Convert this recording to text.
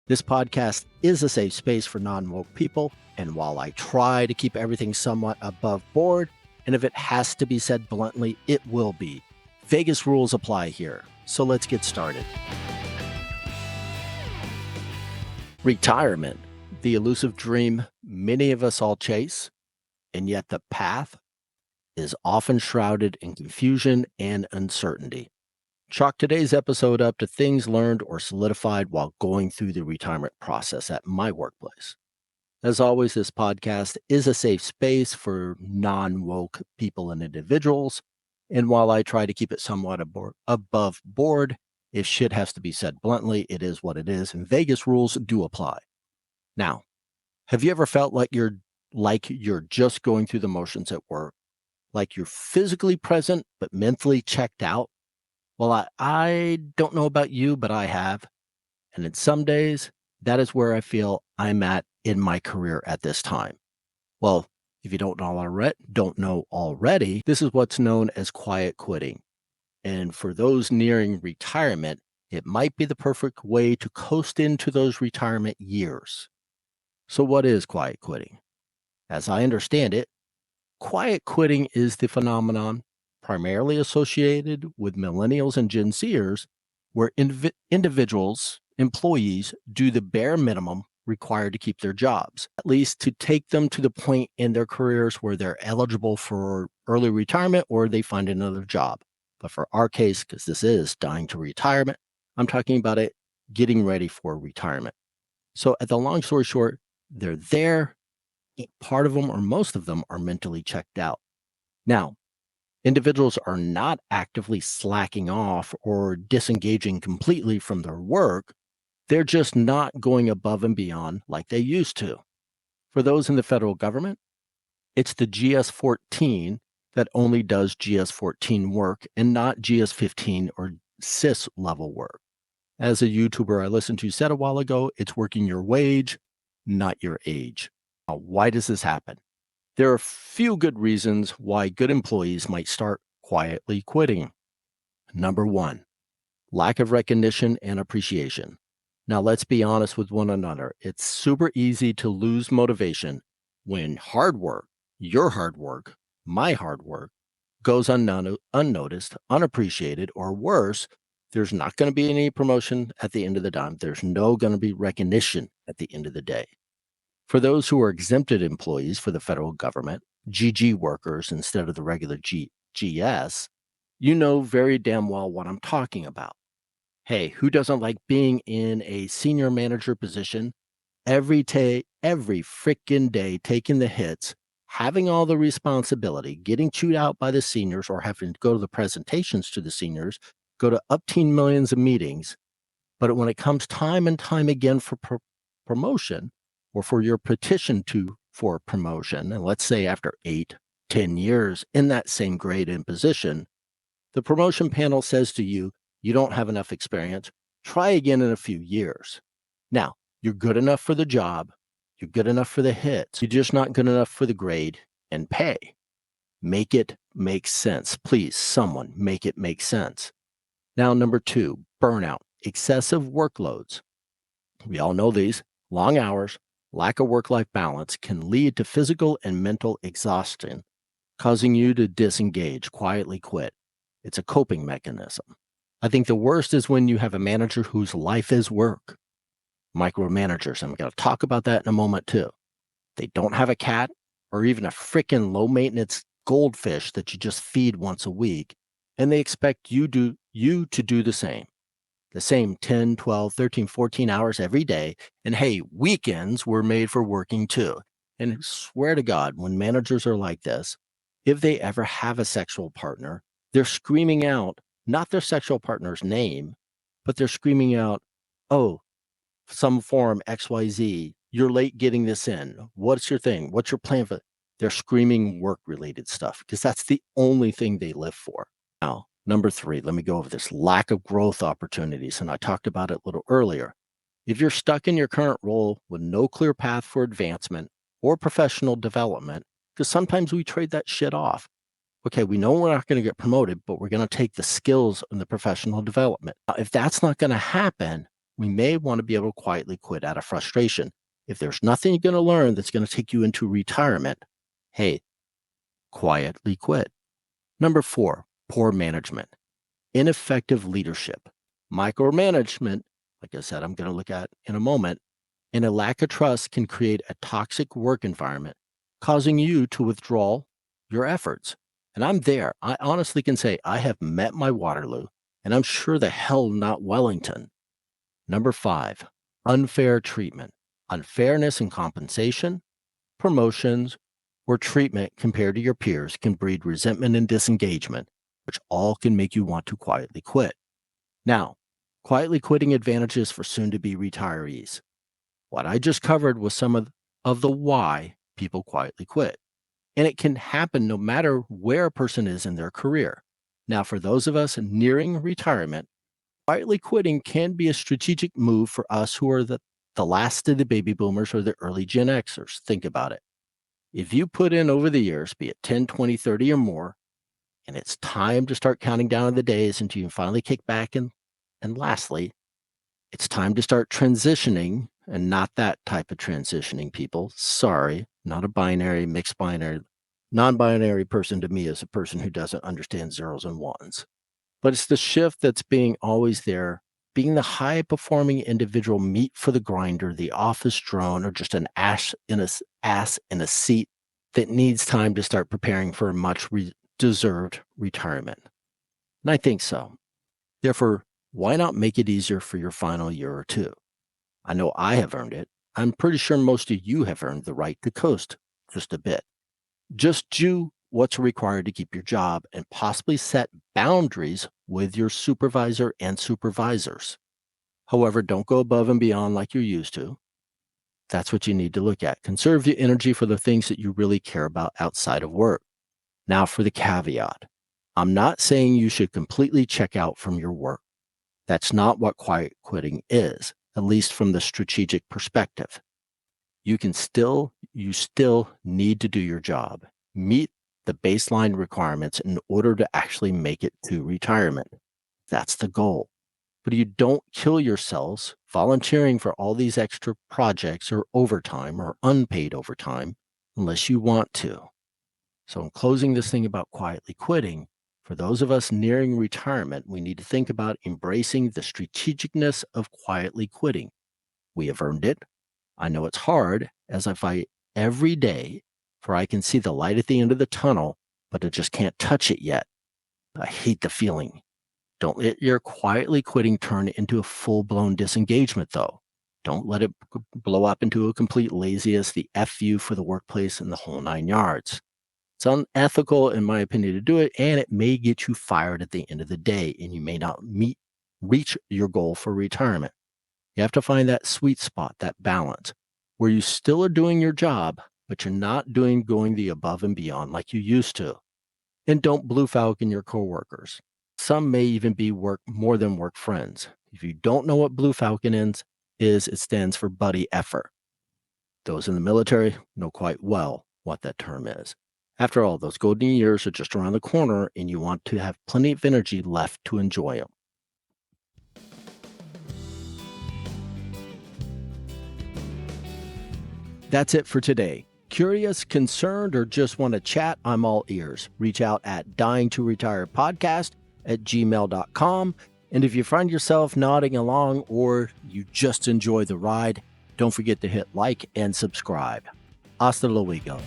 This podcast is a safe space for non-woke people, and while I try to keep everything somewhat above board, and if it has to be said bluntly, it will be. Vegas rules apply here, so let's get started. Retirement, the elusive dream many of us all chase, and yet the path is often shrouded in confusion and uncertainty. Chalk today's episode up to things learned or solidified while going through the retirement process at my workplace. As always, this podcast is a safe space for non-woke people and individuals, and while I try to keep it somewhat above board, if shit has to be said bluntly, it is what it is, and Vegas rules do apply. Now, have you ever felt like you're just going through the motions at work? Like you're physically present but mentally checked out? Well, I don't know about you, but I have. And in some days, that is where I feel I'm at in my career at this time. Well, if you don't know already, this is what's known as quiet quitting. And for those nearing retirement, it might be the perfect way to coast into those retirement years. So what is quiet quitting? As I understand it, quiet quitting is the phenomenon primarily associated with millennials and Gen Zers, where employees, do the bare minimum required to keep their jobs, at least to take them to the point in their careers where they're eligible for early retirement or they find another job. But for our case, because this is dying to retirement, I'm talking about it getting ready for retirement. So at the long story short, they're there. Part of them or most of them are mentally checked out. Now, individuals are not actively slacking off or disengaging completely from their work. They're just not going above and beyond like they used to. For those in the federal government, it's the GS-14 that only does GS-14 work and not GS-15 or CIS level work. As a YouTuber I listened to said a while ago, it's working your wage, not your age. Now, why does this happen? There are a few good reasons why good employees might start quietly quitting. Number one, lack of recognition and appreciation. Now, let's be honest with one another. It's super easy to lose motivation when hard work, your hard work, my hard work, goes unnoticed, unappreciated, or worse, there's not going to be any promotion at the end of the dime. There's no going to be recognition at the end of the day. For those who are exempted employees for the federal government, GG workers instead of the regular GS, you know very damn well what I'm talking about. Hey, who doesn't like being in a senior manager position every freaking day, taking the hits, having all the responsibility, getting chewed out by the seniors or having to go to the presentations to the seniors, go to upteen millions of meetings. But when it comes time and time again for promotion, or for your petition for promotion, and let's say after 8-10 years in that same grade and position, the promotion panel says to you, you don't have enough experience, try again in a few years. Now, you're good enough for the job, you're good enough for the hits, you're just not good enough for the grade and pay. Make it make sense. Please, someone, make it make sense. Now, number two, burnout, excessive workloads. We all know these, long hours, lack of work-life balance can lead to physical and mental exhaustion, causing you to disengage, quietly quit. It's a coping mechanism. I think the worst is when you have a manager whose life is work. Micromanagers, I'm going to talk about that in a moment too. They don't have a cat or even a freaking low-maintenance goldfish that you just feed once a week, and they expect you to do the same. The same 10, 12, 13, 14 hours every day. And hey, weekends were made for working too. And swear to God, when managers are like this, if they ever have a sexual partner, they're screaming out, not their sexual partner's name, but they're screaming out, oh, some form XYZ, you're late getting this in. What's your thing? What's your plan for it? They're screaming work-related stuff because that's the only thing they live for. Now, number three, let me go over this lack of growth opportunities. And I talked about it a little earlier. If you're stuck in your current role with no clear path for advancement or professional development, because sometimes we trade that shit off. Okay, we know we're not going to get promoted, but we're going to take the skills and the professional development. Now, if that's not going to happen, we may want to be able to quietly quit out of frustration. If there's nothing you're going to learn that's going to take you into retirement, hey, quietly quit. Number 4, poor management, ineffective leadership, micromanagement, like I said, I'm going to look at in a moment, and a lack of trust can create a toxic work environment, causing you to withdraw your efforts. And I'm there. I honestly can say I have met my Waterloo, and I'm sure the hell not Wellington. Number 5, unfair treatment, unfairness in compensation, promotions, or treatment compared to your peers can breed resentment and disengagement, which all can make you want to quietly quit. Now, quietly quitting advantages for soon to be retirees. What I just covered was some of the why people quietly quit. And it can happen no matter where a person is in their career. Now, for those of us nearing retirement, quietly quitting can be a strategic move for us who are the last of the baby boomers or the early Gen Xers. Think about it. If you put in over the years, be it 10, 20, 30 or more, and it's time to start counting down the days until you can finally kick back and lastly, it's time to start transitioning, and not that type of transitioning, people. Sorry, not a binary, mixed binary. Non-binary person to me is a person who doesn't understand zeros and ones. But it's the shift that's being always there, being the high-performing individual meat for the grinder, the office drone, or just an ass in a seat that needs time to start preparing for a much deserved retirement. And I think so. Therefore, why not make it easier for your final year or two? I know I have earned it. I'm pretty sure most of you have earned the right to coast just a bit. Just do what's required to keep your job and possibly set boundaries with your supervisor and supervisors. However, don't go above and beyond like you used to. That's what you need to look at. Conserve your energy for the things that you really care about outside of work. Now for the caveat. I'm not saying you should completely check out from your work. That's not what quiet quitting is, at least from the strategic perspective. You still need to do your job, meet the baseline requirements in order to actually make it to retirement. That's the goal. But you don't kill yourselves volunteering for all these extra projects or overtime or unpaid overtime unless you want to. So in closing this thing about quietly quitting, for those of us nearing retirement, we need to think about embracing the strategicness of quietly quitting. We have earned it. I know it's hard as I fight every day, for I can see the light at the end of the tunnel, but I just can't touch it yet. I hate the feeling. Don't let your quietly quitting turn into a full-blown disengagement, though. Don't let it blow up into a complete laziness, the F you for the workplace, and the whole 9 yards. It's unethical, in my opinion, to do it, and it may get you fired at the end of the day, and you may not reach your goal for retirement. You have to find that sweet spot, that balance, where you still are doing your job, but you're not going the above and beyond like you used to. And don't blue falcon your coworkers. Some may even be more than work friends. If you don't know what blue falcon is, it stands for buddy effort. Those in the military know quite well what that term is. After all, those golden years are just around the corner, and you want to have plenty of energy left to enjoy them. That's it for today. Curious, concerned, or just want to chat? I'm all ears. Reach out at dyingtoretirepodcast@gmail.com. And if you find yourself nodding along or you just enjoy the ride, don't forget to hit like and subscribe. Hasta luego.